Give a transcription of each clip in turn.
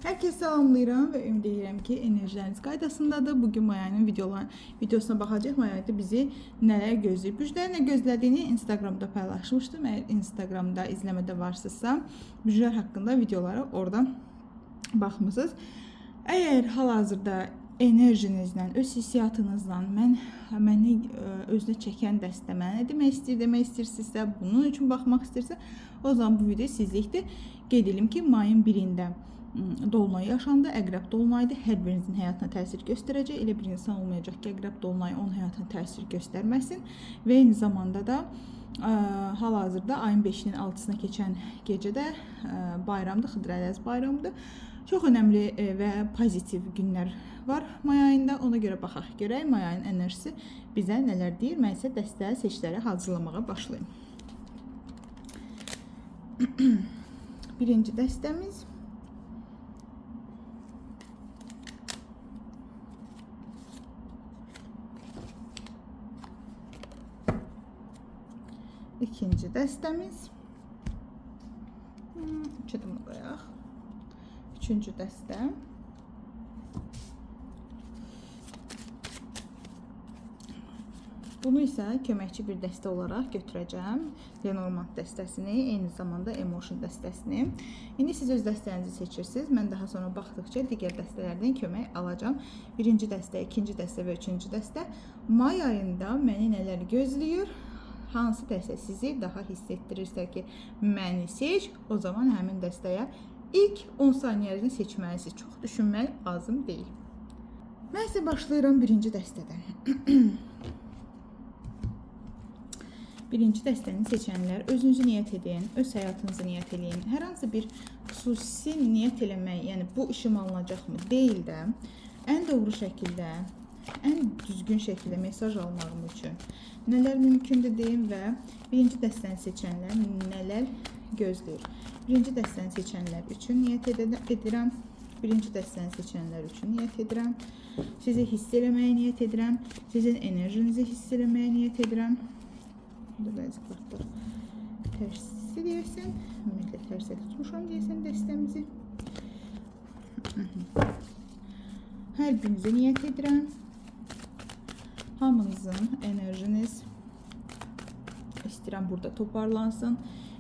Herkese salamlayıram ve ümid edirəm ki, enerjiləriniz qaydasındadır. Bugün Mayanın videosuna baxacaq. Mayayda bizi nələr gözləyir? Bücrələr nə gözlədiyini Instagramda paylaşmışdım. Əgər Instagramda izləmədə varsınızsa, bücrələr haqqında videoları orada baxmısınız. Əgər hal-hazırda enerjinizlə, öz hissiyatınızla məni özünə çəkən dəstə mənə demək istəyirsinizsə, bunun üçün baxmaq istəyirsə, o zaman bu video sizlikdir. Qeyd edim ki, mayın 1-də dolunay yaşandı. Əqrəb dolunaydı. Hər birinizin həyatına təsir göstərəcək. Elə bir insan olmayacaq ki, əqrəb dolunayı onun həyatına təsir göstərməsin. Və eyni zamanda da hal-hazırda ayın 5-nin 6-sına keçən gecədə bayramdır, Xıdır Ələz bayramıdır. Çox önəmli və pozitiv günlər var may ayında. Ona görə baxaq görək may ayının enerjisi bizə nələr deyir. Mən isə dəstə seçkiləri hazırlamağa başlayım. Birinci dəstəmiz İkinci dəstəmiz. Üçünü qoyaq. Üçüncü dəstə. Bunu isə köməkçi bir dəstə olaraq götürəcəm. Lenormand dəstəsini, eyni zamanda Emotion dəstəsini. İndi siz öz dəstənizi seçirsiniz. Mən daha sonra baxdıqca digər dəstələrdən kömək alacağım. Birinci dəstə, ikinci dəstə və üçüncü dəstə. May ayında məni nələr gözləyir? Hansı dəstə sizi daha hiss etdirirsə ki, məni seç, o zaman həmin dəstəyə ilk 10 saniyəni seçməlisiniz. Çox düşünmək lazım deyil. Mən isə başlayıram birinci dəstədən. Birinci dəstəni seçənlər özünüzü niyyət edin, öz həyatınızı niyyət edin. Hər hansı bir xüsusi niyyət eləmək, yəni bu işim alınacaqmı deyil də, ən doğru şəkildə, ən düzgün şəkildə mesaj almağım üçün nələr mümkündür deyim və birinci dəstəni seçənlər nələr gözləyir. Birinci dəstəni seçənlər üçün niyyət edirəm. Birinci dəstəni seçənlər üçün niyyət edirəm. Sizi hiss eləməyə niyyət edirəm. Sizin enerjinizi hiss eləməyə niyyət edirəm. Burada bəzi kartlar tərsi deyəsən. Ümumiyyətlə tərsə tutmuşam deyəsən dəstəmizi. Hər birinizə niyyət edirəm. Hamınızın enerjiniz istəyirəm burada toparlansın.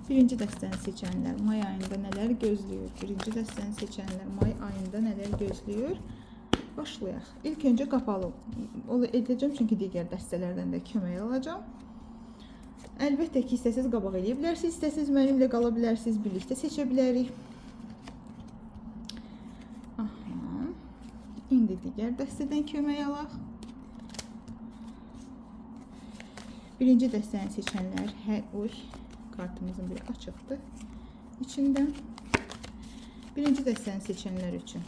Birinci dəstəni seçənlər may ayında nələr gözləyir? Birinci dəstəni seçənlər may ayında nələr gözləyir? Başlayaq. İlk öncə qapalı edəcəm, çünki digər dəstələrdən də kömək alacağım. Əlbəttə ki, istəsiz qabaq edə bilərsiniz, istəsiz mənimlə qala bilərsiniz, birlikdə seçə bilərik. İndi digər dəstədən kömək alaq. Birinci dəstəni seçənlər, kartımızın biri açıqdır içində. Birinci dəstəni seçənlər üçün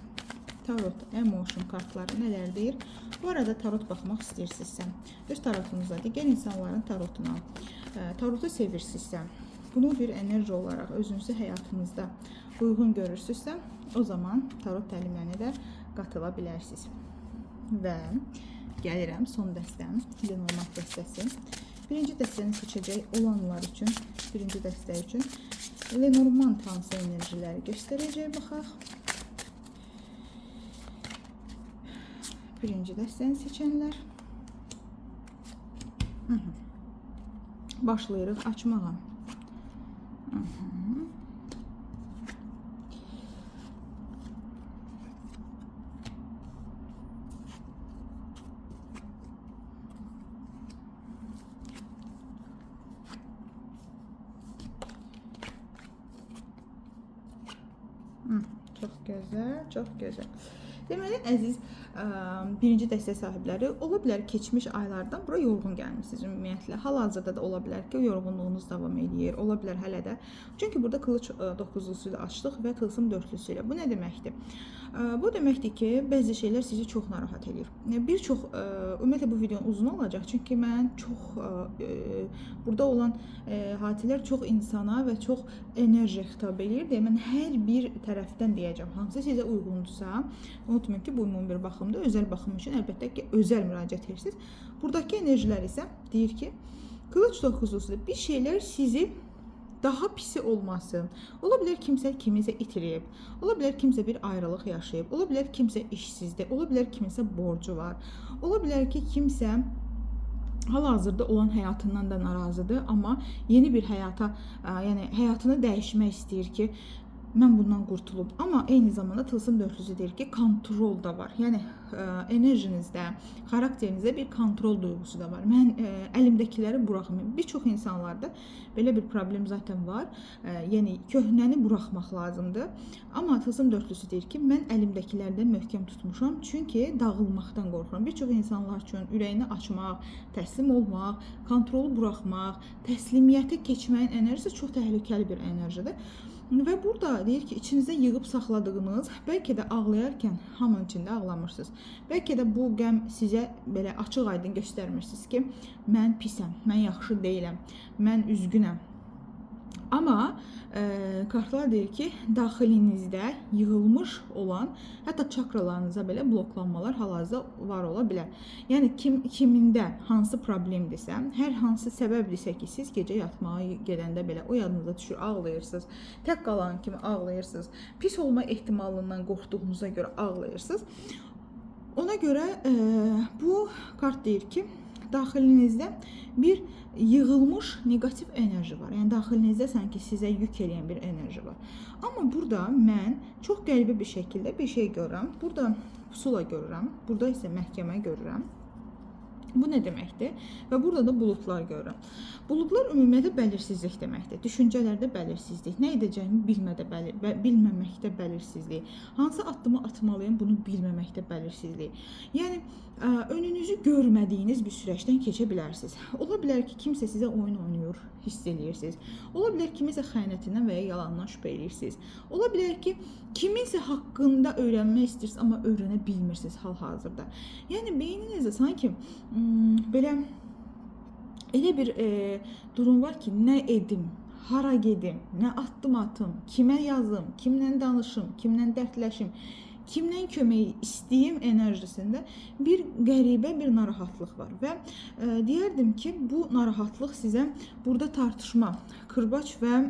tarot, emotion kartları nələr deyir? Bu arada tarot baxmaq istəyirsinizsə, öz tarotunuza, digər insanların tarotuna, tarotu sevirsinizsə, bunu bir enerji olaraq özünüzü həyatınızda uyğun görürsünüzsə, o zaman tarot təlimlərinə də qatıla bilərsiniz. Və gəlirəm son dəstəm, Lenormand dəstəsi. Birinci dəstəni seçəcək olanlar üçün, birinci dəstə üçün Lenormand hansı enerjiləri göstərəcək, baxaq. Birinci dəstəni seçənlər. Başlayırıq açmağa. Çox gözəl, çox gözəl. Deməli, əziz birinci dəstə sahibləri, ola bilər keçmiş aylardan bura yorğun gəlmişsiniz ümumiyyətlə. Hal-hazırda da ola bilər ki, yorğunluğunuz davam edir, ola bilər hələ də. Çünki burada qılıç 9-lusu ilə açdıq və tılsım 4-lüsü ilə. Bu nə deməkdir? Bu deməkdir ki, bəzi şeylər sizi çox narahat edir. Bir çox, ümumiyyətlə bu videonun uzun olacaq, çünki mən burada olan hadisələr çox insana və çox enerji xitab edir. Mən hər bir tərəfdən deyəcəm, hansı sizə uyğundursa, unutmayın ki, bu ümumi bir baxımdır. Özəl baxım üçün əlbəttə ki, özəl müraciət edirsiniz. Buradakı enerjilər isə deyir ki, qılıç 9-lusu bir şeylər sizi daha pisi olmasın. Ola bilər kimsə kimisə itirib, ola bilər kimsə bir ayrılıq yaşayıb, ola bilər kimsə işsizdir, ola bilər kimsə borcu var, ola bilər ki, kimsə hal-hazırda olan həyatından da narazıdır, amma yeni bir həyata, yəni həyatını dəyişmək istəyir ki, mən bundan qurtulub. Amma eyni zamanda tılsım dörtlüsü deyir ki, kontrol da var. Yəni enerjinizdə, xarakterinizdə bir kontrol duyğusu da var. Mən əlimdəkiləri buraxmayım. Bir çox insanlarda belə bir problem zaten var. Yəni köhnəni buraxmaq lazımdır. Amma tılsım dörtlüsü deyir ki, mən əlimdəkilərdən möhkəm tutmuşam, çünki dağılmaqdan qorxuram. Bir çox insanlar üçün ürəyini açmaq, təslim olmaq, kontrolu buraxmaq, təslimiyyətə keçməyin enerjisi çox təhlükəli bir enerjidir. Və burada deyir ki, içinizdə yığıb saxladığınız, bəlkə də ağlayarkən hamının içində ağlamırsınız. Bəlkə də bu qəm sizə belə açıq-aydın göstərmirsiniz ki, mən pisəm, mən yaxşı deyiləm, mən üzgünəm. Amma kartlar deyir ki, daxilinizdə yığılmış olan, hətta çakralarınıza belə bloklanmalar hal-hazırda var ola bilər. Yəni kimində hansı problemdirsə, hər hansı səbəbdirsə ki, siz gecə yatmağa gedəndə belə o yadınıza düşür, ağlayırsınız, tək qalan kimi ağlayırsınız, pis olma ehtimalından qorxduğunuza görə ağlayırsınız. Ona görə bu kart deyir ki, daxilinizdə bir yığılmış negativ enerji var. Yəni daxilinizdə sanki sizə yük eləyən bir enerji var. Amma burada mən çox qəribə bir şəkildə bir şey görürəm. Burada pusula görürəm. Burada isə məhkəmə görürəm. Bu nə deməkdir? Və burada da bulutlar görürəm. Bulutlar ümumiyyətlə bəlirsizlik deməkdir. Düşüncələrdə bəlirsizlik, nə edəcəyimi bilməməkdə bəlirsizlik, hansı addımı atmalıyım bunu bilməməkdə bəlirsizlik. Yəni önünüzü görmədiyiniz bir süreçdən keçə bilərsiniz. Ola bilər ki, kimsə sizə oyun oynayır, hiss edirsiniz. Ola bilər kiminsə xəyanətindən və ya yalandan şübhə edirsiniz. Ola bilər ki, kiminsə haqqında öyrənmək istəyirsiniz, amma öyrənə bilmirsiniz hal-hazırda. Yəni beyninizdə sanki belə elə bir durum var ki, nə edim, hara gedim, nə addım atım, kimə yazım, kimlə danışım, kimlə dərdləşim, kimdən kömək istəyim enerjisində bir qəribə bir narahatlıq var və deyərdim ki, bu narahatlıq sizə burada tartışma, qırbaç və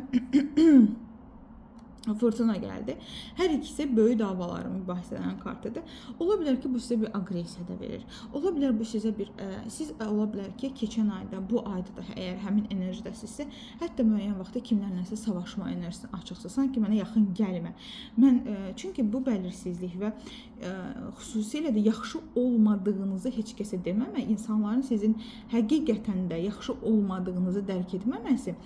fırtına gəldi. Hər ikisi böyük davaların mübahisələrin kartıdır. Ola bilər ki, bu sizə bir aqressiya da verir. Ola bilər bu sizə bir siz ola bilər ki, keçən ayda, bu ayda da əgər həmin enerjidəsinizsə, hətta müəyyən vaxtda kimlərləsə savaşma enerjisi açıqsa, sanki mənə yaxın gəlmə. Mən çünki bu bəlirsizlik və xüsusilə də yaxşı olmadığınızı heç kəsə deməmək, insanların sizin həqiqətən də yaxşı olmadığınızı dərk etməməsi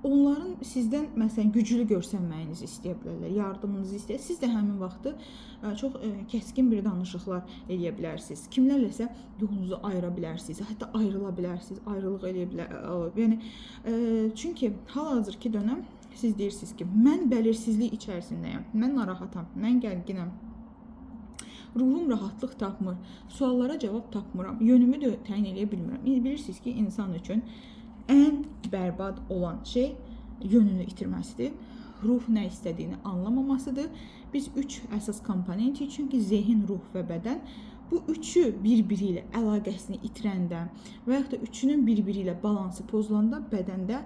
onların sizdən məsələn güclü görsənməyinizi istəyə bilərlər, yardımınızı istəyir. Siz də həmin vaxtı çox kəskin bir danışıqlar eləyə bilərsiniz. Kimlərləsə yolunuzu ayıra bilərsiniz, hətta ayrıla bilərsiniz, ayrılıq eləyə bilərsiniz. Yəni çünki hal-hazırki dönəm siz deyirsiniz ki, mən bəlirsizlik içərisindəyəm, mən narahatam, mən gərginəm. Ruhum rahatlıq tapmır, suallara cavab tapmıram, yönümü də təyin eləyə bilmirəm. Bilirsiniz ki, insan üçün ən bərbad olan şey yönünü itirməsidir. Ruh nə istədiyini anlamamasıdır. Biz 3 əsas komponent çünki zehin, ruh və bədən bu üçü bir-biri ilə əlaqəsini itirəndə və yaxud da üçünün bir-biri ilə balansı pozulanda bədəndə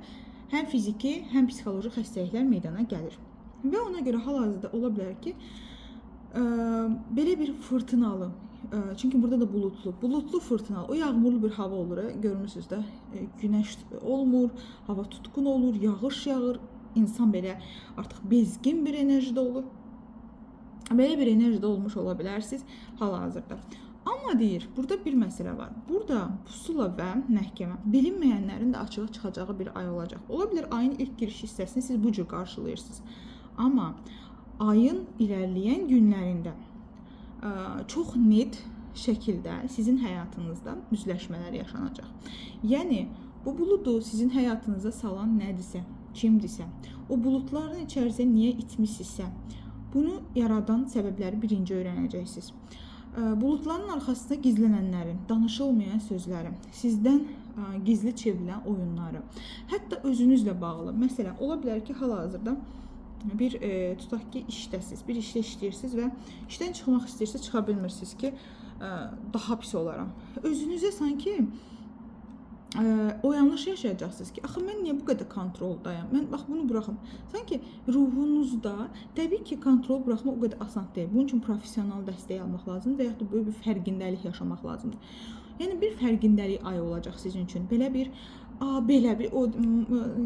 həm fiziki, həm psixoloji xəstəliklər meydana gəlir. Və ona görə hal-hazırda ola bilər ki, belə bir fırtınalı, çünki burada da bulutlu fırtınalı, o yağmurlu bir hava olur, görmürsünüz də, günəş olmur, hava tutqun olur, yağış yağır, insan belə artıq bezgin bir enerjide olur. Belə bir enerjide olmuş ola bilərsiniz hal-hazırda. Amma deyir, burada bir məsələ var. Burada pusula və məhkəmə bilinməyənlərin də açığa çıxacağı bir ay olacaq. Ola bilər ayın ilk giriş hissəsini siz bu cür qarşılayırsınız. Amma ayın ilerleyen günlərində çox net şəkildə sizin həyatınızda üzləşmələr yaşanacaq. Yəni, bu buludu sizin həyatınıza salan nədirsə, kimdirsə, o bulutların içərisində niyə itmişsinizsə, bunu yaradan səbəbləri birinci öyrənəcəksiniz. Bulutların arxasında gizlənənlərin, danışılmayan sözləri, sizdən gizli çevrilən oyunları, hətta özünüzlə bağlı. Məsələn, ola bilər ki, hal-hazırda bir tutaq ki, işdəsiz, bir işdə işləyirsiniz və işdən çıxmaq istəyirsiniz, çıxa bilmirsiniz ki, daha pis olaram. Özünüzə sanki oyanış yaşayacaqsınız ki, axı mən niyə bu qədər kontroldayam? Mən bax bunu buraxım. Sanki ruhunuzda təbii ki, kontrol buraxmaq o qədər asan deyil. Bunun üçün professional dəstək almaq lazımdır və ya da böyük bir fərqindəlik yaşamaq lazımdır. Yəni bir fərqindəlik ayı olacaq sizin üçün. Belə bir o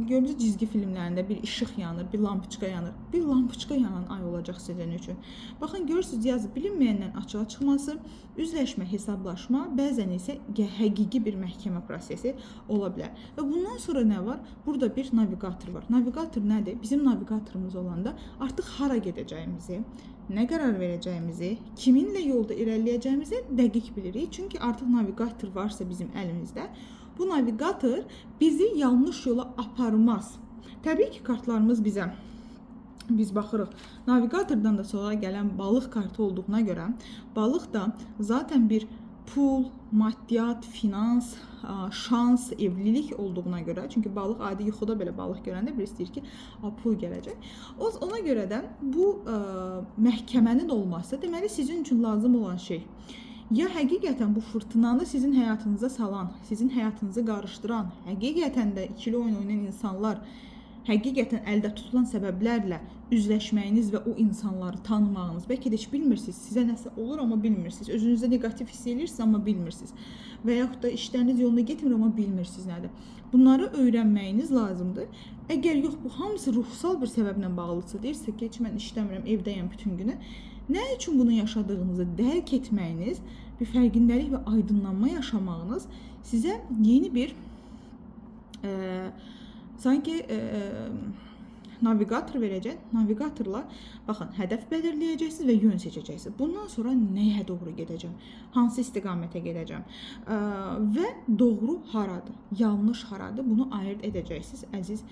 görmüsünüz cizgi filmlərində bir işıq yanır, bir lampoçka yanır. Bir lampoçka yanan ay olacaq sizin üçün. Baxın görürsüz yazı bilinməyəndən açığa çıxması, üzləşmə, hesablaşma, bəzən isə həqiqi bir məhkəmə prosesi ola bilər. Və bundan sonra nə var? Burada bir navigator var. Navigator nədir? Bizim navigatorumuz olanda artıq hara gedəcəyimizi, nə qərar verəcəyimizi, kiminlə yolda irəliləyəcəyimizi dəqiq bilirik. Çünki artıq navigator varsa bizim əlimizdə, bu navigator bizi yanlış yola aparmaz. Təbii ki, kartlarımız bizə, biz baxırıq. Navigatordan da sonra gələn balıq kartı olduğuna görə, balıq da zaten bir pul, maddiyat, finans, şans, evlilik olduğuna görə, çünki balıq adi yuxuda belə balıq görəndə bir istəyir ki, pul gələcək. Ona görə də bu məhkəmənin olması deməli sizin üçün lazım olan şey. Ya həqiqətən bu fırtınanı sizin həyatınıza salan, sizin həyatınızı qarışdıran, həqiqətən də ikili oyun oynayan insanlar, həqiqətən əldə tutulan səbəblərlə üzləşməyiniz və o insanları tanımağınız, bəlkə də heç bilmirsiniz, sizə nəsə olur amma bilmirsiniz, özünüzdə negativ hiss edirsiniz amma bilmirsiniz və yaxud da işləriniz yolunda getmir amma bilmirsiniz nədir. Bunları öyrənməyiniz lazımdır. Əgər yox, bu hamısı ruhsal bir səbəblə bağlıdırsa, deyirsə ki, heç mən işləmirəm, evdəyəm bütün günü, nə üçün bunu yaşadığınızı dərk etməyiniz, bir fərqindəlik və aydınlanma yaşamağınız sizə yeni bir sanki navigator verəcək. Navigatorla baxın, hədəf belirləyəcəksiniz və yön seçəcəksiniz. Bundan sonra nəyə doğru gedəcəm? Hansı istiqamətə gedəcəm? Və doğru haradır? Yanlış haradır? Bunu ayırd edəcəksiniz əziz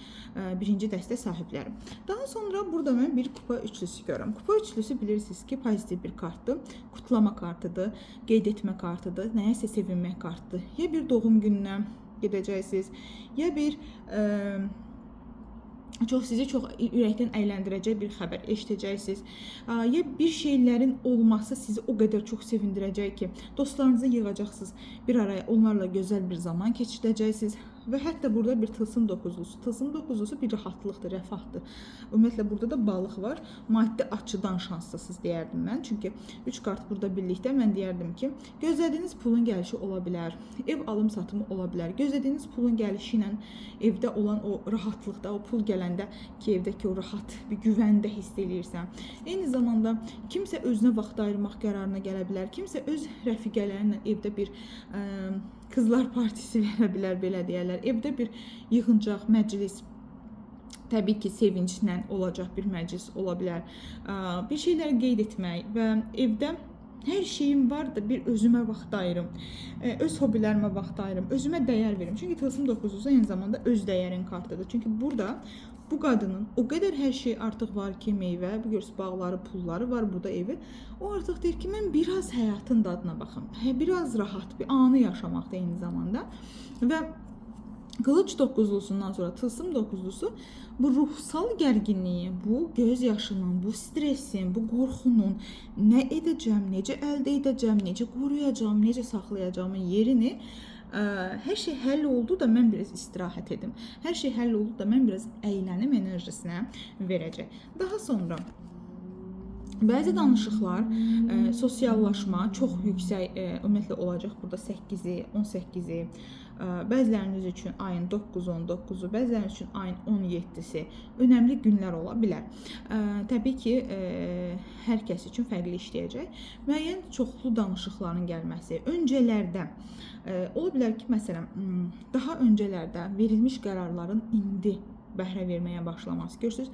birinci dəstə sahiblərim. Daha sonra burada mən bir kupa üçlüsü görürəm. Kupa üçlüsü bilirsiniz ki, pozitiv bir kartdır. Kutlama kartıdır, qeyd etmə kartıdır, nəyəsə sevinmək kartıdır. Ya bir doğum gününə gedəcəksiniz, ya bir sizi çox ürəkdən əyləndirəcək bir xəbər eşidəcəksiniz. Ya bir şeylərin olması sizi o qədər çox sevindirəcək ki, dostlarınızı yığacaqsınız bir araya, onlarla gözəl bir zaman keçirəcəksiniz. Və hətta burada bir tılsım dokuzlusu. Tılsım dokuzlusu bir rahatlıqdır, rəfahdır. Ümumiyyətlə burada da balıq var. Maddi açıdan şanslısınız deyərdim mən. Çünki 3 kart burada birlikdə mən deyərdim ki, gözlədiyiniz pulun gəlişi ola bilər. Ev alım satımı ola bilər. Gözlədiyiniz pulun gəlişi ilə evdə olan o rahatlıqda, o pul gələndə ki, evdəki o rahat bir güvəndə hiss eləyirsən. Eyni zamanda kimsə özünə vaxt ayırmaq qərarına gələ bilər. Kimsə öz rəfiqələrlə evdə bir kızlar partisi verə bilər, belə deyərlər. Evdə bir yığıncaq, məclis, təbii ki, sevinclə olacaq bir məclis ola bilər. Bir şeyləri qeyd etmək və evdə hər şeyim var da bir özümə vaxt ayırım, öz hobilərimə vaxt ayırım, özümə dəyər verim. Çünki tılsım dokuzusu eyni zamanda öz dəyərin kartıdır. Çünki burada bu qadının o qədər hər şey artıq var ki, meyvə, bu görürsünüz bağları, pulları var burada evi. O artıq deyir ki, mən biraz həyatın dadına baxım, biraz rahat bir anı yaşamaqda eyni zamanda. Və qılıç dokuzlusundan sonra tılsım dokuzlusu bu ruhsal gərginliyi, bu göz yaşının, bu stresin, bu qorxunun nə edəcəm, necə əldə edəcəm, necə qoruyacağım, necə saxlayacağımın yerini hər şey həll oldu da mən biraz istirahət edim. Hər şey həll oldu da mən biraz əylənim enerjisinə verəcək. Daha sonra bəzi danışıqlar, sosiallaşma çox yüksək ümumiyyətlə olacaq. Burada 8-i, 18-i, bəziləriniz üçün ayın 9-19-u, bəziləriniz üçün ayın 17-si önəmli günlər ola bilər. Təbii ki, hər kəs üçün fərqli işləyəcək. Müəyyən çoxlu danışıqların gəlməsi, öncələrdə ola bilər ki, məsələn, daha öncələrdə verilmiş qərarların indi bəhrə verməyə başlaması. Görürsünüz,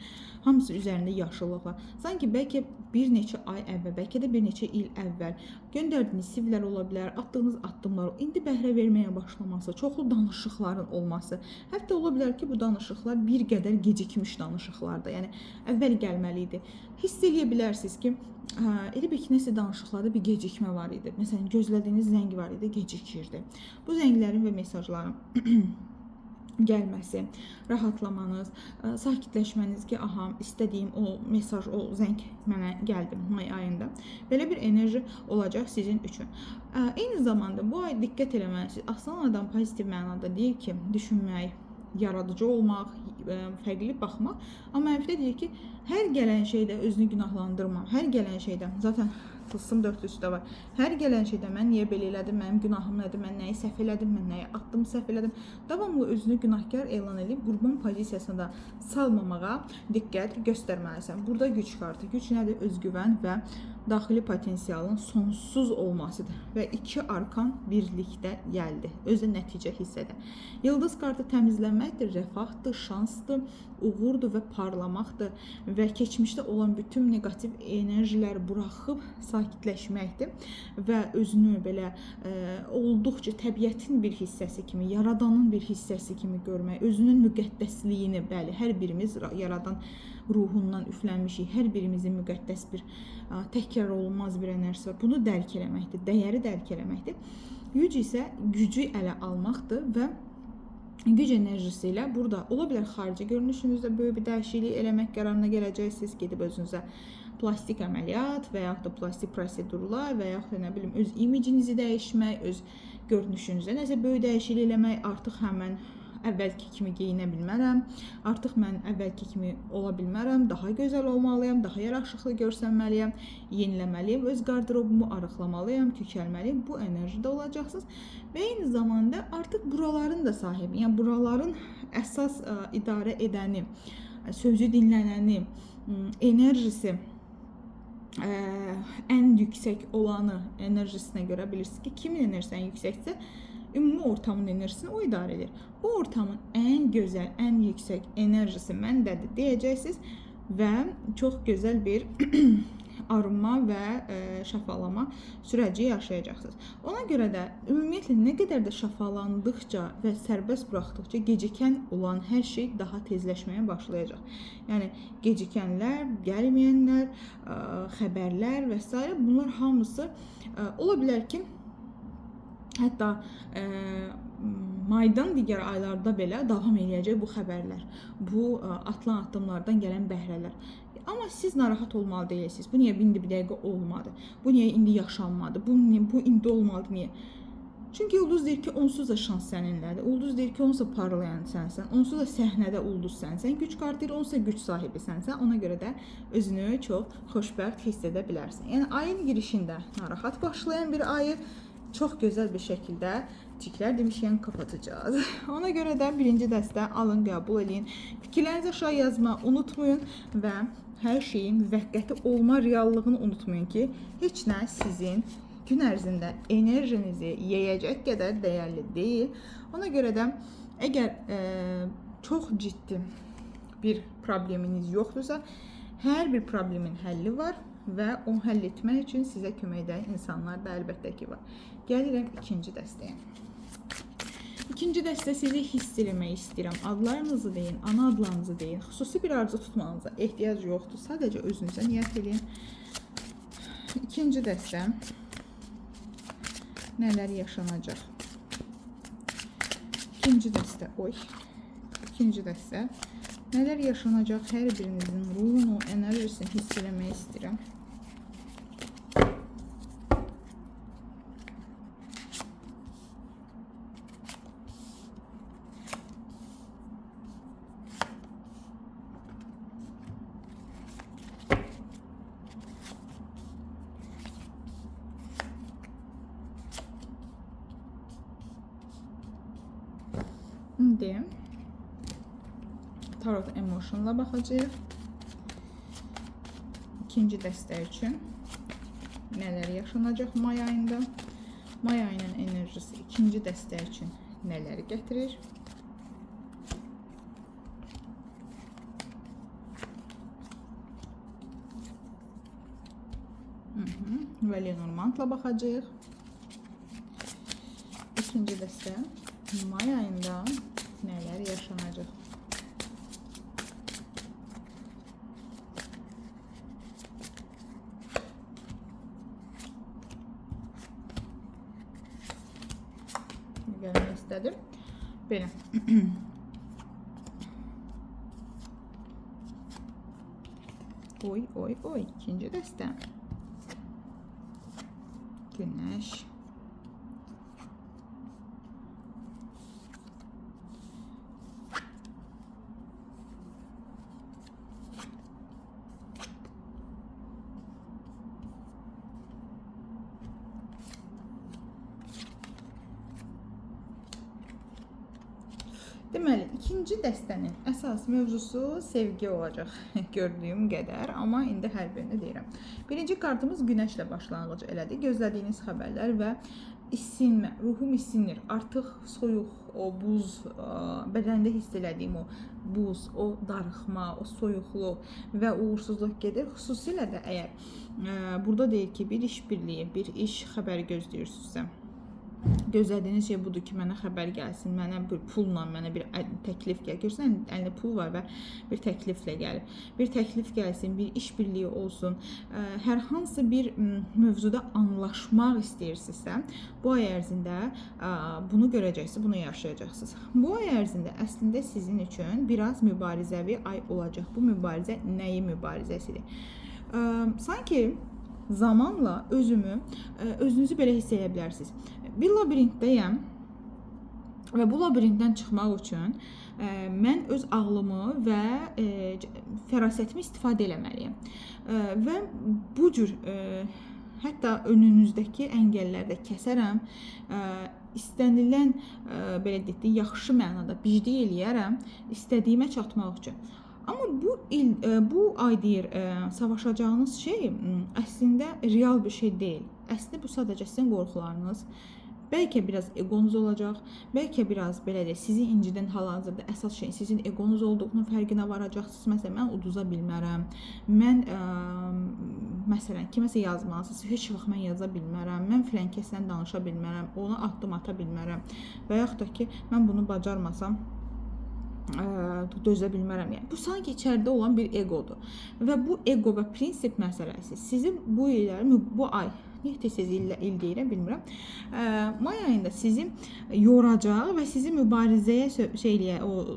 hamısı üzərində yaşıllıq var. Sanki bəlkə bir neçə ay əvvəl, bəlkə də bir neçə il əvvəl göndərdiyiniz CV-lər ola bilər, atdığınız addımlar, indi bəhrə verməyə başlaması, çoxlu danışıqların olması. Hətta ola bilər ki, bu danışıqlar bir qədər gecikmiş danışıqlardır. Yəni, əvvəl gəlməli idi. Hiss edə bilərsiniz ki, elə bir ki, nəsə danışıqlarda bir gecikmə var idi. Məsələn, gözlədiyiniz zəng var idi, gecikirdi. Bu zənglərin və mesajların gəlməsi, rahatlamanız, sakitləşməniz ki, aha, istədiyim o mesaj, o zəng mənə gəldi may ayında. Belə bir enerji olacaq sizin üçün. Eyni zamanda bu ay diqqət eləməlisiniz. Aslan adam pozitiv mənada deyir ki, düşünmək, yaradıcı olmaq, fərqli baxmaq. Amma mənfidə deyir ki, hər gələn şeydə özünü günahlandırma. Hər gələn şeydə, zaten tılsım dörtlüsü də var. Hər gələn şeydə mən niyə belə elədim, mənim günahım nədir, mən nəyi səhv elədim, mən nəyi atdım, səhv elədim. Davamlı özünü günahkar elan edib qurban pozisiyasında salmamağa diqqət göstərməlisən. Burada güc kartı. Güc nədir? Özgüvən və daxili potensialın sonsuz olmasıdır. Və iki arkan birlikdə gəldi. Özü nəticə hissədə. Yıldız kartı təmizlənməkdir, rəfahdır, şansdır, uğurdur və parlamaqdır. Və keçmişdə olan bütün negativ enerjilər buraxıb sakitləşməkdir. Və özünü belə olduqca təbiətin bir hissəsi kimi, yaradanın bir hissəsi kimi görmək, özünün müqəddəsliyini, bəli, hər birimiz yaradan ruhundan üflənmişik, hər birimizin müqəddəs bir təkrar olunmaz bir enerjisi var. Bunu dərk eləməkdir, dəyəri dərk eləməkdir. Güc isə gücü ələ almaqdır və güc enerjisi ilə burada ola bilər xarici görünüşünüzdə böyük bir dəyişiklik eləmək qərarına gələcəksiniz, gedib özünüzə plastik əməliyyat və yaxud da plastik prosedurlar və yaxud da nə bilim öz imicinizi dəyişmək, öz görünüşünüzdə nəsə böyük dəyişiklik eləmək, artıq həmən əvvəlki kimi geyinə bilmərəm, artıq mən əvvəlki kimi ola bilmərəm, daha gözəl olmalıyam, daha yaraşıqlı görsənməliyəm, yeniləməliyəm, öz qardırobumu arıqlamalıyam, kökəlməliyim. Bu enerjide olacaqsınız və eyni zamanda artıq buraların da sahibi, yəni buraların əsas idarə edəni, sözü dinlənəni, enerjisi ən yüksək olanı enerjisinə görə bilirsiniz ki, kimin enerjisi ən yüksəksə, ümumi ortamın enerjisini o idarə edir. Bu ortamın ən gözəl, ən yüksək enerjisi məndədir deyəcəksiniz və çox gözəl bir arınma və şəfalama sürəci yaşayacaqsınız. Ona görə də ümumiyyətlə nə qədər də şəfalandıqca və sərbəst buraxdıqca gecikən olan hər şey daha tezləşməyə başlayacaq. Yəni gecikənlər, gəlməyənlər, xəbərlər və s. bunlar hamısı ola bilər ki, hətta maydan digər aylarda belə davam eləyəcək bu xəbərlər, bu atılan addımlardan gələn bəhrələr. Amma siz narahat olmalı deyilsiniz. Bu niyə indi bir dəqiqə olmadı? Bu niyə indi yaşanmadı? Bu indi olmadı niyə? Çünki ulduz deyir ki, onsuz da şans səninlədir. Ulduz deyir ki, onsuz da parlayan sənsən. Onsuz da səhnədə ulduz sənsən. Güc kartı deyir, onsuz da güc sahibi sənsən. Ona görə də özünü çox xoşbəxt hiss edə bilərsən. Yəni ayın girişində narahat başlayan bir ayı çox gözəl bir şəkildə tiklər demişkən kapatacağız. Ona görə də birinci dəstə alın, qəbul edin. Fikirlərinizi aşağı yazma unutmayın və hər şeyin müvəqqəti olma reallığını unutmayın ki, heç nə sizin gün ərzində enerjinizi yeyəcək qədər dəyərli deyil. Ona görə də əgər çox ciddi bir probleminiz yoxdursa, hər bir problemin həlli var və onu həll etmək üçün sizə kömək edən insanlar da əlbəttə ki var. Gəlirəm ikinci dəstəyə. İkinci dəstə sizi hiss eləmək istəyirəm. Adlarınızı deyin, ana adlarınızı deyin. Xüsusi bir arzu tutmanıza ehtiyac yoxdur. Sadəcə özünüzə niyyət edin. İkinci dəstə nələr yaşanacaq? İkinci dəstə, İkinci dəstə nələr yaşanacaq? Hər birinizin ruhunu, enerjisini hiss eləmək istəyirəm. İndi Tarot Emotion'la baxacağıq. İkinci dəstə üçün nələr yaşanacaq may ayında? May ayının enerjisi ikinci dəstə üçün nələri gətirir? Və Lenormandla baxacağıq. İkinci dəstə may ayında nələr yaşanacaq? Gəlmək istədim. Belə. Oy, oy, oy. İkinci dəstə. Günəş. Deməli, ikinci dəstənin əsas mövzusu sevgi olacaq gördüyüm qədər, amma indi hər birini deyirəm. Birinci kartımız Günəşlə başlanğıc elədi. Gözlədiyiniz xəbərlər və isinmə, ruhum isinir. Artıq soyuq, o buz, bədəndə hiss elədiyim o buz, o darıxma, o soyuqluq və uğursuzluq gedir. Xüsusilə də əgər burada deyir ki, bir iş birliyi, bir iş xəbəri gözləyirsinizsə, gözlədiyiniz şey budur ki, mənə xəbər gəlsin, mənə bir pulla, mənə bir təklif gəlir. Görürsən, əlində pul var və bir təkliflə gəlir. Bir təklif gəlsin, bir iş birliyi olsun. Hər hansı bir mövzuda anlaşmaq istəyirsinizsə, bu ay ərzində bunu görəcəksiniz, bunu yaşayacaqsınız. Bu ay ərzində əslində sizin üçün biraz mübarizəvi ay olacaq. Bu mübarizə nəyi mübarizəsidir? Sanki zamanla özünüzü belə hiss edə bilərsiniz. Bir labirintdəyəm və bu labirintdən çıxmaq üçün mən öz ağlımı və fərasətimi istifadə eləməliyəm. Və bu cür hətta önünüzdəki əngəllərdə kəsərəm, istənilən belə deyək, yaxşı mənada biclik eləyərəm istədiyimə çatmaq üçün. Amma bu ay deyir, savaşacağınız şey əslində real bir şey deyil. Əslində bu sadəcə sizin qorxularınız. Bəlkə biraz egonuz olacaq, bəlkə biraz belə deyək, sizi incidən hal-hazırda əsas şey sizin egonuz olduğunun fərqinə varacaqsınız. Məsələn, mən uduza bilmərəm. Mən məsələn kiməsə yazmalısınız, heç vaxt mən yaza bilmərəm. Mən filan kəslə danışa bilmərəm, ona addım ata bilmərəm. Və yaxud da ki, mən bunu bacarmasam dözə bilmərəm. Yəni bu sanki içəridə olan bir egodur. Və bu ego və prinsip məsələsi sizi bu ay tez il deyirəm, bilmirəm. May ayında sizi yoracaq və sizi mübarizəyə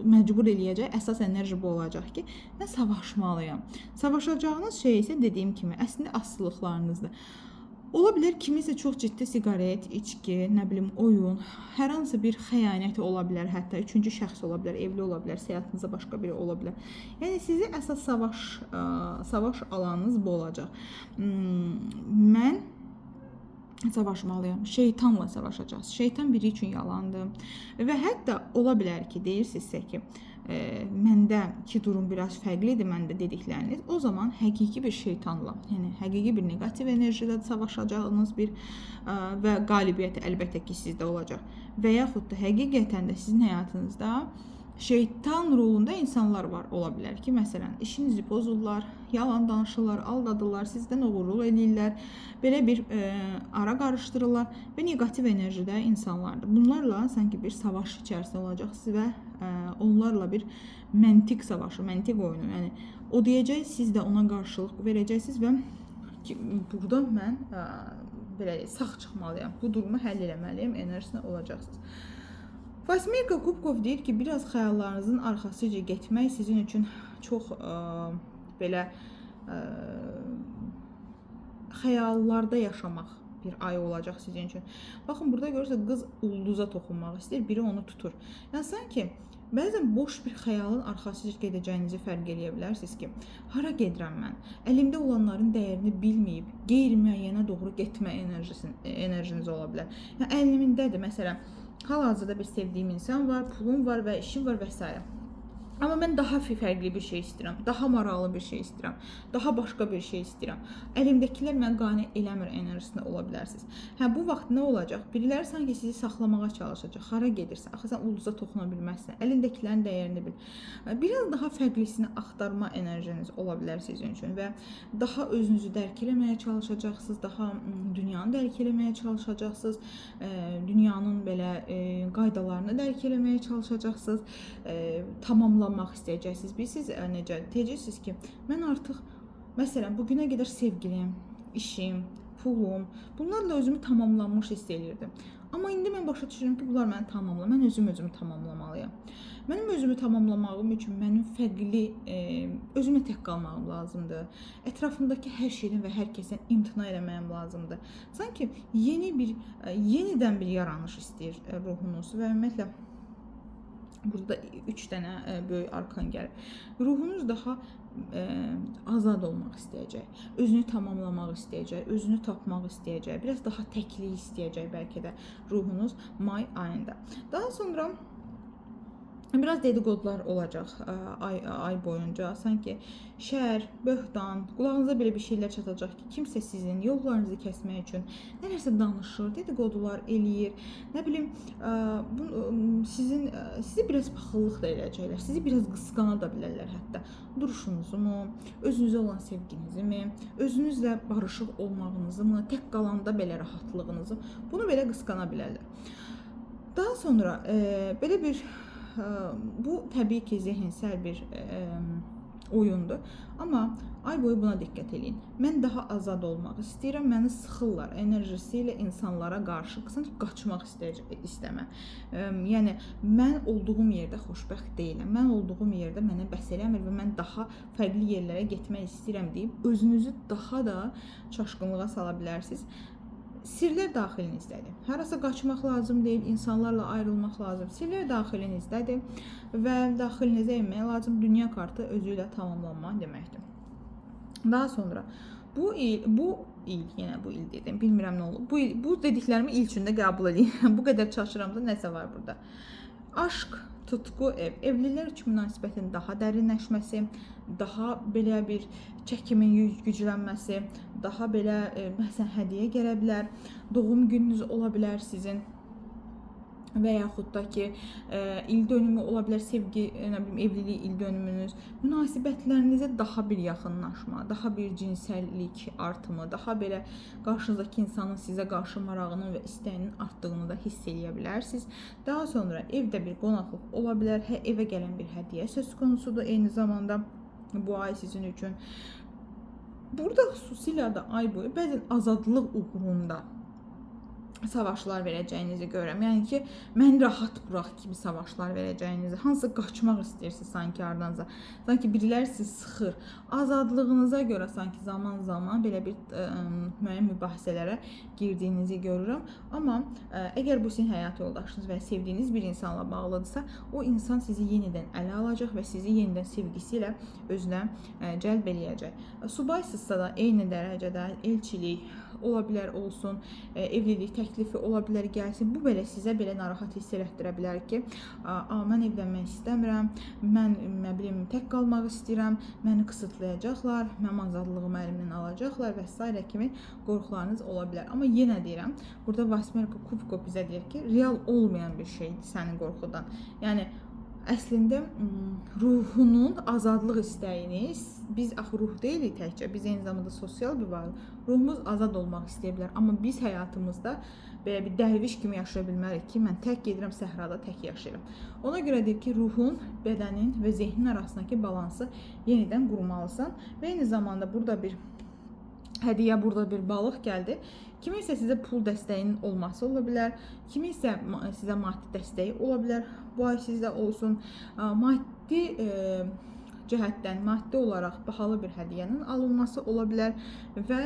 məcbur eləyəcək əsas enerji bu olacaq ki, mən savaşmalıyam. Savaşacağınız şey isə dediyim kimi əslində asılılıqlarınızdır. Ola bilər kimisə çox ciddi siqaret, içki, nə bilim oyun, hər hansı bir xəyanət ola bilər, hətta üçüncü şəxs ola bilər, evli ola bilər, həyatınızda başqa biri ola bilər. Yəni sizi əsas savaş alanınız bu olacaq. Mən savaşmalıyam. Şeytanla savaşacağız. Şeytan biri üçün yalandı. Və hətta ola bilər ki, deyirsinizsə ki, məndəki durum biraz fərqlidir, məndə dedikləriniz. O zaman həqiqi bir şeytanla, yəni həqiqi bir negativ enerjidə savaşacağınız və qalibiyyət əlbəttə ki, sizdə olacaq. Və yaxud da həqiqətən də sizin həyatınızda şeytan rolunda insanlar var, ola bilər ki, məsələn, işinizi pozurlar, yalan danışırlar, aldadırlar, sizdən oğurluq edirlər, belə bir ara qarışdırırlar və negativ enerjidə insanlardır. Bunlarla sanki bir savaş içərisində olacaqsınız və onlarla bir məntiq savaşı, məntiq oyunu, yəni o deyəcək, siz də ona qarşılıq verəcəksiniz və burada mən belə sağ çıxmalıyam, bu durumu həll eləməliyəm enerjisində olacaqsınız. Vasmirka Kubkov deyir ki, biraz xəyallarınızın arxasıca getmək sizin üçün çox belə xəyallarda yaşamaq bir ay olacaq sizin üçün. Baxın, burada görürsünüz, qız ulduza toxunmaq istəyir, biri onu tutur. Yəni, sanki bəzən boş bir xəyalın arxasıca gedəcəyinizi fərq eləyə bilərsiniz ki, hara gedirəm mən? Əlimdə olanların dəyərini bilməyib, qeyri-müəyyənə doğru getmə enerjiniz ola bilər. Yəni, əlimindədir, məsələn, hal-hazırda bir sevdiyim insan var, pulum var və işim var və s. Amma mən daha fərqli bir şey istəyirəm, daha maraqlı bir şey istəyirəm, daha başqa bir şey istəyirəm. Əlimdəkilər mən qane eləmir enerjisində ola bilərsiniz. Bu vaxt nə olacaq? Biriləri sanki sizi saxlamağa çalışacaq. Hara gedirsən? Axı sən ulduza toxuna bilməzsən. Əlindəkilərin dəyərini bil. Biraz daha fərqlisini axtarma enerjiniz ola bilər sizin üçün və daha özünüzü dərk eləməyə çalışacaqsınız, daha dünyanı dərk eləməyə çalışacaqsınız, dünyanın belə qaydalarını dərk eləməyə çalışacaqsınız, tamamlanmaq istəyəcəksiniz. Siz necə deyəcəksiniz ki, mən artıq məsələn bugünə qədər sevgilim, işim, pulum, bunlarla özümü tamamlanmış hiss edirdim. Amma indi mən başa düşürəm ki, bunlar məni tamamlamır. Mən özümü tamamlamalıyam. Mənim özümü tamamlamağım üçün mənim fərqli, özümlə tək qalmağım lazımdır. Ətrafımdakı hər şeydən və hər kəsdən imtina eləməyim lazımdır. Sanki yenidən bir yaranış istəyir ruhunuz və ümumiyyətlə burada 3 dənə böyük arkan gəlir. Ruhunuz daha azad olmaq istəyəcək, özünü tamamlamaq istəyəcək, özünü tapmaq istəyəcək, biraz daha təklik istəyəcək bəlkə də ruhunuz may ayında. Daha sonra biraz dedikodular olacaq ay boyunca. Sanki şər, böhtan, qulağınıza belə bir şeylər çatacaq ki, kimsə sizin yollarınızı kəsmək üçün nələrsə danışır, dedikodular eləyir. Nə bilim, sizi biraz paxıllıq da eləyəcəklər, sizi biraz qısqana da bilərlər hətta. Duruşunuzu, özünüzə olan sevginizi, özünüzlə barışıq olmağınızı, tək qalanda belə rahatlığınızı, bunu belə qısqana bilərlər. Daha sonra belə bir bu təbii ki, zehinsel bir oyundur. Amma ay boyu buna diqqət edin. Mən daha azad olmaq istəyirəm. Məni sıxırlar enerjisi ilə insanlara qarşı sanki qaçmaq istəmə. Yəni mən olduğum yerdə xoşbəxt deyiləm. Mən olduğum yerdə mənə bəs eləmir və mən daha fərqli yerlərə getmək istəyirəm deyib özünüzü daha da çaşqınlığa sala bilərsiniz. Sirlər daxilinizdədir. Harasa qaçmaq lazım deyil, insanlarla ayrılmaq lazım. Sirlər daxilinizdədir və daxilinizə inmək lazım. Dünya kartı özü ilə tamamlanma deməkdir. Daha sonra bu il dedim, bilmirəm nə olub. Bu dediklərimi il içində qəbul edin. Bu qədər çaşıram da nəsə var burada. Aşk, tutku, evlilər üçün münasibətin daha dərinləşməsi, daha belə bir çəkimin güclənməsi, daha belə məsələn hədiyyə gələ bilər, doğum gününüz ola bilər sizin və yaxud da ki, il dönümü ola bilər, sevgi, evlilik il dönümünüz, münasibətlərinizə daha bir yaxınlaşma, daha bir cinsəllik artımı, daha belə qarşınızdakı insanın sizə qarşı marağının və istəyinin artdığını da hiss edə bilərsiniz. Daha sonra evdə bir qonaqlıq ola bilər, evə gələn bir hədiyyə söz konusudur eyni zamanda bu ay sizin üçün. Burada xüsusilə də ay boyu bəzən azadlıq uğrunda savaşlar verəcəyinizi görürəm. Yəni ki, mən rahat burax kimi savaşlar verəcəyinizi, hansısa qaçmaq istəyirsiniz sanki ardınıza. Sanki biriləri sizi sıxır. Azadlığınıza görə sanki zaman-zaman belə bir müəyyən mübahisələrə girdiyinizi görürəm. Amma əgər bu sizin həyat yoldaşınız və sevdiyiniz bir insanla bağlıdırsa, o insan sizi yenidən ələ alacaq və sizi yenidən sevgisi ilə özünə cəlb eləyəcək. Subaysızsa da eyni dərəcədə elçilik ola bilər olsun, evlilik təklifi ola bilər gəlsin. Bu belə sizə belə narahat hiss elətdirə bilər ki, mən evlənmək istəmirəm, mən nə bilim tək qalmaq istəyirəm, məni qısıtlayacaqlar, mənim azadlığımı əlimdən alacaqlar və s. kimi qorxularınız ola bilər. Amma yenə deyirəm, burada Vasmerka Kubko bizə deyir ki, real olmayan bir şeydir sənin qorxudan. Yəni əslində ruhunun azadlıq istəyini, biz axı ruh deyilik təkcə, biz eyni zamanda sosial bir varlıq. Ruhumuz azad olmaq istəyə bilər, amma biz həyatımızda belə bir dərviş kimi yaşaya bilmərik ki, mən tək gedirəm səhrada, tək yaşayıram. Ona görə deyir ki, ruhun, bədənin və zehnin arasındakı balansı yenidən qurmalısan və eyni zamanda burada bir hədiyyə, burada bir balıq gəldi. Kiminsə sizə pul dəstəyinin olması ola bilər, kiminsə sizə maddi dəstəyi ola bilər. Bu ay sizdə olsun, maddi cəhətdən, maddi olaraq bahalı bir hədiyyənin alınması ola bilər və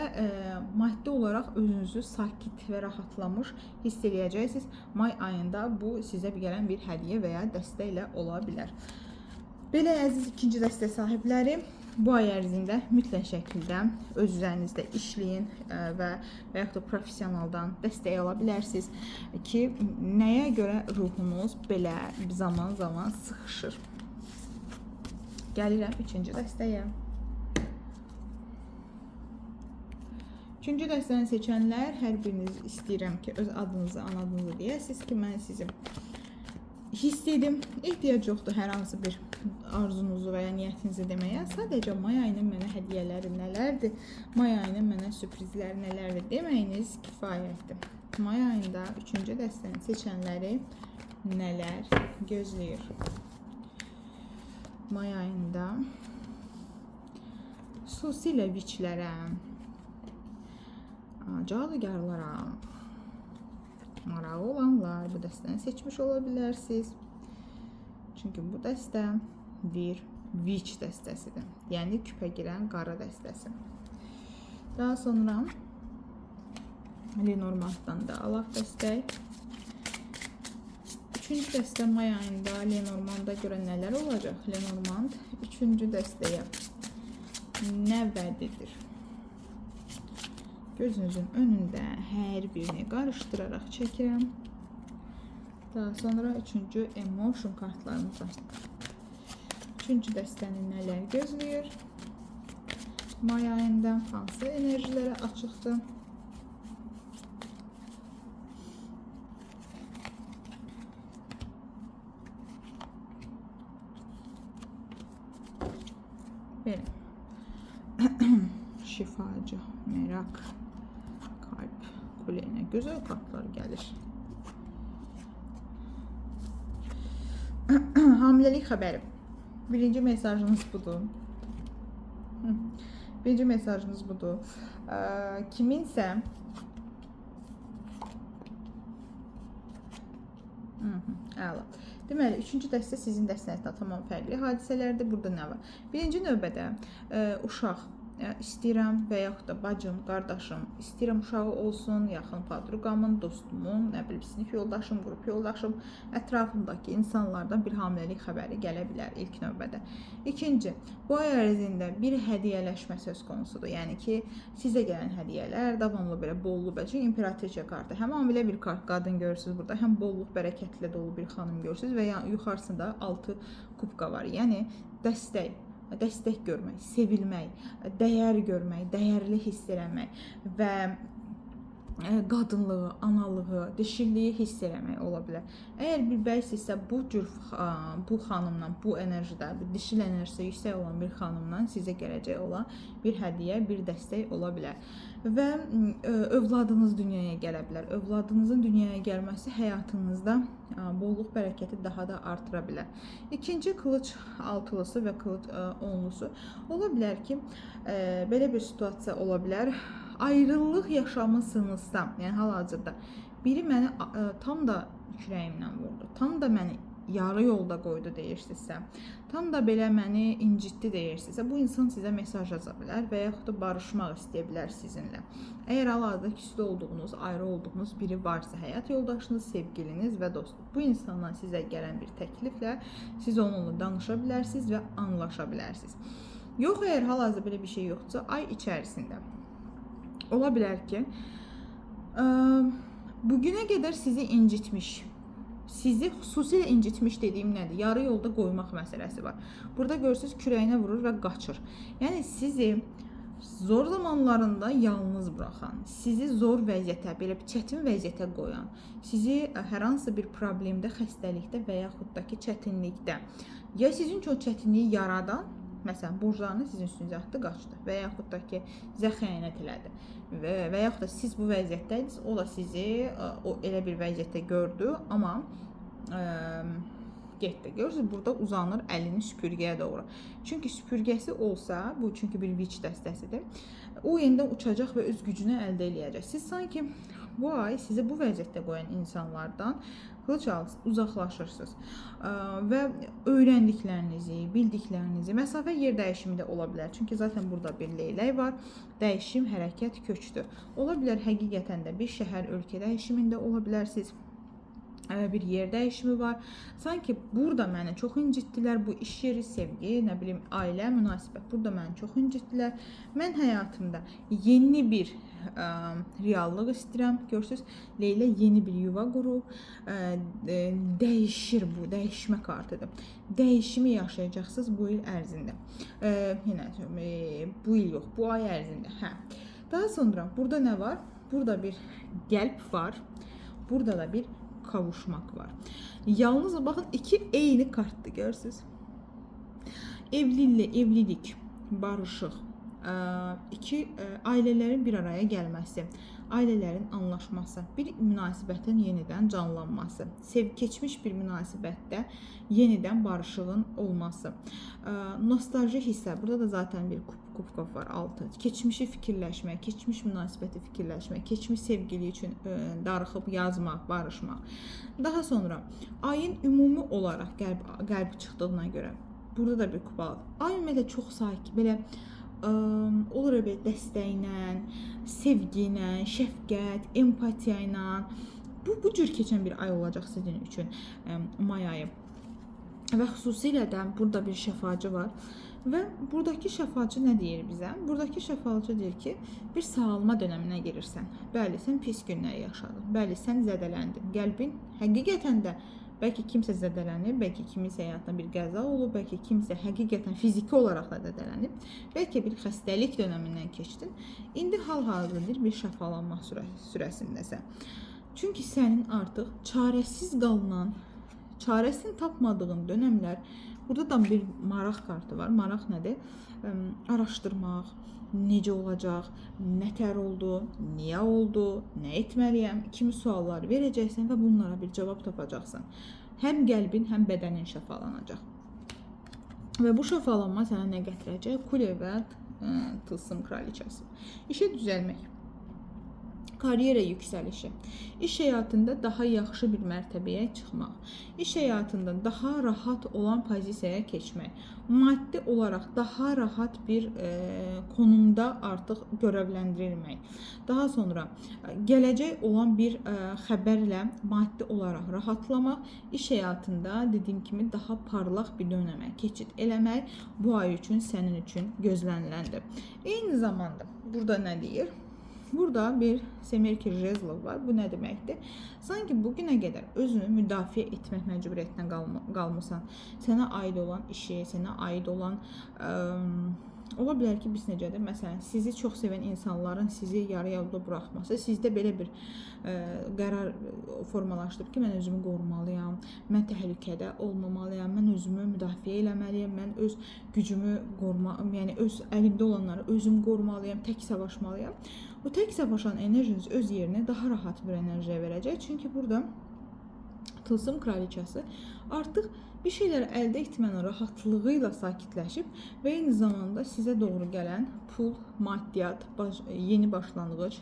maddi olaraq özünüzü sakit və rahatlamış hiss eləyəcəksiniz. May ayında bu sizə gələn bir hədiyyə və ya dəstə ilə ola bilər. Belə əziz ikinci dəstə sahibləri, bu ay ərzində mütləq şəkildə öz üzərinizdə işləyin və yaxud da professionaldan dəstək ala bilərsiniz ki, nəyə görə ruhunuz belə zaman-zaman sıxışır. Gəlirəm üçüncü dəstəyə. Üçüncü dəstəni seçənlər, hər biriniz istəyirəm ki, öz adınızı, ana adınızı deyəsiniz ki, mən sizin hiss edim, ehtiyac yoxdur hər hansı bir arzunuzu və ya niyyətinizi deməyə. Sadəcə may ayının mənə hədiyyələri nələrdir, may ayının mənə sürprizləri nələrdir deməyiniz kifayətdir. May ayında üçüncü dəstəni seçənləri nələr gözləyir? May ayında xüsusilə viçlərə, cadugarlara, Marağı olanlar bu dəstəni seçmiş ola bilərsiniz. Çünki bu dəstə bir witch dəstəsidir. Yəni küpə girən qara dəstəsi. Daha sonra Lenormanddan da alaq dəstək. Üçüncü dəstə may ayında Lenormanda görə nələr olacaq? Lenormand üçüncü dəstəyə nə vəd edir? Gözünüzün önündə hər birini qarışdıraraq çəkirəm. Daha sonra üçüncü emotion kartlarımıza. Üçüncü dəstənin nələr gözləyir? May ayında hansı enerjilərə açıqdır? Belə. Şifacı, merak, kalp, kuleyne. Güzel kartlar gəlir. Hamiləlik xəbəri. Birinci mesajınız budur. Birinci mesajınız budur. Kiminsə əla. Deməli, üçüncü dəstə sizin dəstənizdən tamam fərqli hadisələrdir. Burada nə var? Birinci növbədə uşaq istəyirəm və yaxud da bacım, qardaşım, istəyirəm uşağı olsun, yaxın podruqamın, dostumun, nə bilim, sinif yoldaşım, qrup yoldaşım, ətrafımdakı insanlardan bir hamiləlik xəbəri gələ bilər ilk növbədə. İkinci, bu ay ərzində bir hədiyyələşmə söz konusudur. Yəni ki, sizə gələn hədiyyələr davamlı belə bollu, çünki imperatriça kartı. Həm hamilə bir kart, qadın görürsünüz burada, həm bolluq, bərəkətlə dolu bir xanım görürsünüz və yuxarısında 6 kubka var. Yəni dəstək görmək, sevilmək, dəyər görmək, dəyərli hiss eləmək və qadınlığı, analığı, dişiliyi hiss eləmək ola bilər. Əgər bir bəysinizsə bu xanımdan, bu enerjidə, bu dişil enerjisi yüksək olan bir xanımdan sizə gələcək olan bir hədiyyə, bir dəstək ola bilər. Və övladınız dünyaya gələ bilər. Övladınızın dünyaya gəlməsi həyatınızda bolluq, bərəkəti daha da artıra bilər. İkinci qılıç altılısı və qılıç onlusu. Ola bilər ki, belə bir situasiya ola bilər. Ayrılıq yaşamı sınırsam, yəni hal-hazırda biri məni tam da kürəyimdən vurdu, tam da məni yarı yolda qoydu deyirsinizsə, tam da belə məni incitdi deyirsinizsə, bu insan sizə mesaj yaza bilər və yaxud da barışmaq istəyə bilər sizinlə. Əgər hal-hazırda küsdə olduğunuz, ayrı olduğunuz biri varsa, həyat yoldaşınız, sevgiliniz və dostunuz, bu insandan sizə gələn bir təkliflə siz onunla danışa bilərsiniz və anlaşa bilərsiniz. Yox, əgər hal-hazırda belə bir şey yoxdursa, ay içərisində ola bilər ki, bugünə qədər sizi incitmiş, sizi xüsusilə incitmiş dediyim nədir? Yarı yolda qoymaq məsələsi var. Burada görürsünüz, kürəyinə vurur və qaçır. Yəni sizi zor zamanlarında yalnız buraxan, sizi zor vəziyyətə, belə bir çətin vəziyyətə qoyan, sizi hər hansı bir problemdə, xəstəlikdə və yaxud da ki, çətinlikdə, ya sizin üçün çətinliyi yaradan, məsələn, borclarını sizin üstünüzə atdı, qaçdı və yaxud da ki, sizə xəyanət elədi və yaxud da siz bu vəziyyətdəydiniz, o da sizi elə bir vəziyyətdə gördü, amma getdi. Görürsünüz, burada uzanır əlini süpürgəyə doğru. Çünki süpürgəsi olsa, bu çünki bir witch dəstəsidir, o yenidən uçacaq və öz gücünü əldə eləyəcək. Siz sanki bu ay sizi bu vəziyyətdə qoyan insanlardan qılıç uzaqlaşırsınız və öyrəndiklərinizi, bildiklərinizi, məsafə yer dəyişimi də ola bilər. Çünki zaten burada bir leylək var, dəyişim, hərəkət, köçdür. Ola bilər həqiqətən də bir şəhər, ölkə dəyişimində ola bilərsiniz. Bir yer dəyişimi var. Sanki burada məni çox incitdilər, bu iş yeri, sevgi, nə bilim, ailə, münasibət. Burada məni çox incitdilər. Mən həyatımda yeni bir reallıq istəyirəm. Görürsünüz, Leyla yeni bir yuva qurub, dəyişir bu, dəyişmə kartıdır. Dəyişimi yaşayacaqsınız bu il ərzində. Yenə bu il yox, bu ay ərzində. Daha sonra burada nə var? Burada bir qəlb var. Burada da bir kavuşmaq var. Yalnız baxın, iki eyni kartdır, görürsünüz. Evlilik, barışıq, iki ailələrin bir araya gəlməsi, ailələrin anlaşması, bir münasibətin yenidən canlanması, keçmiş bir münasibətdə yenidən barışığın olması, nostalji hissə, burada da zaten bir kubkov var 6. Keçmişi fikirləşmək, keçmiş münasibəti fikirləşmək, keçmiş sevgili üçün darıxıb yazmaq, barışmaq. Daha sonra ayın ümumi olaraq qəlb çıxdığına görə burada da bir kupalıdır. Ay ümumiyyətlə çox sakit, belə olur belə dəstəklə, sevgi ilə, şəfqət, empatiya ilə bu cür keçən bir ay olacaq sizin üçün may ayı. Və xüsusilə də burada bir şəfaçı var. Və buradakı şəfaçı nə deyir bizə? Buradakı şəfaçı deyir ki, bir sağalma dönəminə girirsən. Bəli, sən pis günlər yaşadın. Bəli, sən zədələndin. Qəlbin həqiqətən də bəlkə kimsə zədələnib, bəlkə kiminsə həyatında bir qəza olub, bəlkə kimsə həqiqətən fiziki olaraq da zədələnib, bəlkə bir xəstəlik dönəmindən keçdin. İndi hal-hazırda bir şəfalanma sürəsindəsən. Çünki sənin artıq çarəsiz qalınan, çarəsini tapmadığın dönəmlər, burada da bir maraq kartı var. Maraq nədir? Araşdırmaq, necə olacaq, nətər oldu, niyə oldu, nə etməliyəm kimi suallar verəcəksən və bunlara bir cavab tapacaqsan. Həm qəlbin, həm bədənin şəfalanacaq. Və bu şəfalanma sənə nə gətirəcək? Kule və tılsım kraliçası. İşə düzəlmək, karyera yüksəlişi, iş həyatında daha yaxşı bir mərtəbəyə çıxmaq, iş həyatında daha rahat olan pozisiyaya keçmək, maddi olaraq daha rahat bir konumda artıq görevləndirilmək, daha sonra gələcək olan bir xəbərlə maddi olaraq rahatlamaq, iş həyatında dediyim kimi daha parlaq bir dönəmə keçid eləmək bu ay üçün sənin üçün gözləniləndir. Eyni zamanda burada nə deyir? Burada bir Semerki Jezlov var. Bu nə deməkdir? Sanki bugünə qədər özünü müdafiə etmək məcburiyyətinə qalmısan. Sənə aid olan işi, sənə aid olan ola bilər ki, biz necədir? Məsələn, sizi çox sevən insanların sizi yarı yolda buraxması, sizdə belə bir qərar formalaşdırıb ki, mən özümü qorumalıyam, mən təhlükədə olmamalıyam, mən özümü müdafiə eləməliyəm, mən öz gücümü qorumalıyam, yəni öz əlimdə olanları özüm qorumalıyam, tək savaşmalıyam. Bu tək savaşan enerjiniz öz yerinə daha rahat bir enerjiyə verəcək. Çünki burada tılsım kraliçası artıq bir şeyləri əldə etmənin rahatlığı ilə sakitləşib və eyni zamanda sizə doğru gələn pul, maddiyyat, yeni başlanğıc,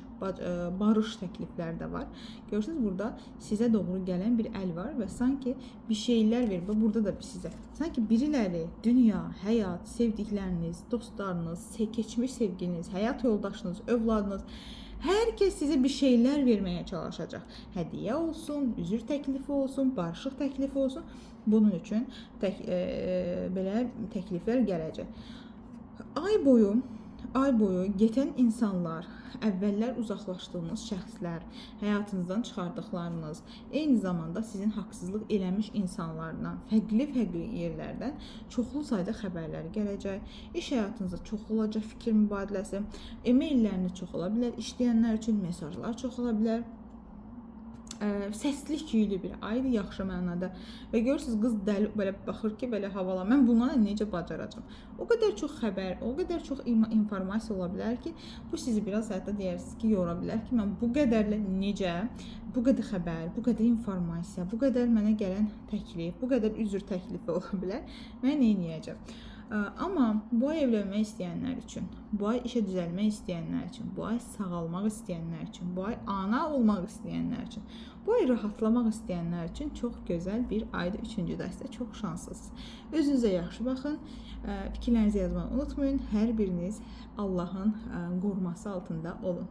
barış təklifləri də var. Görürsünüz, burada sizə doğru gələn bir əl var və sanki bir şeylər verir. Burada da sizə sanki biriləri, dünya, həyat, sevdikləriniz, dostlarınız, keçmiş sevgiliniz, həyat yoldaşınız, övladınız, hər kəs sizə bir şeylər verməyə çalışacaq. Hədiyyə olsun, üzr təklifi olsun, barışıq təklifi olsun. Bunun üçün belə təkliflər gələcək. Ay boyu getən insanlar, əvvəllər uzaqlaşdığınız şəxslər, həyatınızdan çıxardıqlarınız, eyni zamanda sizin haqsızlıq eləmiş insanlardan, fərqli yerlərdən çoxlu sayda xəbərlər gələcək. İş həyatınızda çox olacaq fikir mübadiləsi, e-mailləriniz çox ola bilər, işləyənlər üçün mesajlar çox ola bilər. Səslik yüklü bir aydır, yaxşı mənada. Və görürsünüz, qız dəli belə baxır ki, belə havala, mən bunları necə bacaracam? O qədər çox xəbər, o qədər çox informasiya ola bilər ki, bu sizi biraz hətta deyirsiniz ki, yora bilər ki, mən bu qədərlə necə, bu qədər xəbər, bu qədər informasiya, bu qədər mənə gələn təklif, bu qədər üzr təklifi ola bilər, mən neyniyəcəm? Amma bu ay evlənmək istəyənlər üçün, bu ay işə düzəlmək istəyənlər üçün, bu ay sağalmaq istəyənlər üçün, bu ay ana olmaq istəyənlər üçün, bu ay rahatlamaq istəyənlər üçün çox gözəl bir ayda 3-cü dəstə, çox şanslısınız. Özünüzə yaxşı baxın, fikirlərinizi yazmayı unutmayın. Hər biriniz Allahın qoruması altında olun.